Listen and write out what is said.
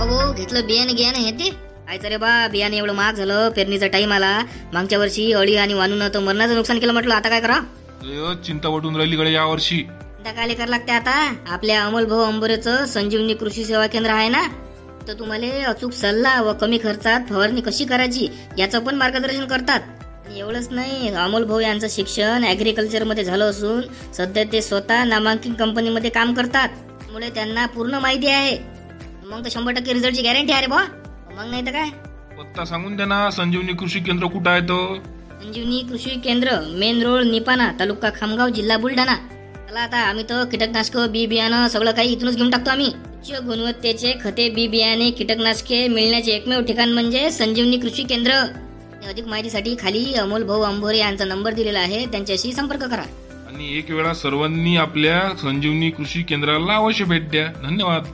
हो घेतलं बियाणे हे ते कायचं रे बा बियाणे एवढं महाग झालं पेरणीचा टाइम आला मागच्या वर्षी अळी आणि वानून तर मरणाचं नुकसान केलं म्हटलं आता काय करा चिंता वाटून राहिली कडे या वर्षी काय करावं लागते आता आपल्या अमोल भाऊ अंबोरेचं संजीवनी कृषी सेवा केंद्र आहे ना तर तुम्हाला अचूक सल्ला व कमी खर्चात फवारणी कशी करायची याचं पण मार्गदर्शन करतात. एवढंच नाही अमोल भाऊ यांचं शिक्षण ऍग्रिकल्चर मध्ये झालं असून सध्या ते स्वतः नामांकित कंपनीमध्ये काम करतात त्यामुळे त्यांना पूर्ण माहिती आहे. मग तर 100% रिझल्टची गॅरंटी आहे रे बा. मग नाही तर काय पत्ता सांगून द्या ना संजीवनी कृषी केंद्र कुठं आहे तो. संजीवनी कृषी केंद्र मेन रोड निपाणा तालुका खामगाव जिल्हा बुलढाणा. चला आता आम्ही तर कीटकनाशक बी बियाणं सगळं काही इथूनच घेऊन टाकतो आम्ही. उच्च गुणवत्तेचे खते बी बियाणे कीटकनाशके मिळण्याचे एकमेव ठिकाण म्हणजे संजीवनी कृषी केंद्र. अधिक माहितीसाठी खाली अमोल भाऊ अंबोरे यांचा नंबर दिलेला आहे त्यांच्याशी संपर्क करा. आणि एक वेळा सर्वांनी आपल्या संजीवनी कृषी केंद्राला अवश्य भेट द्या. धन्यवाद.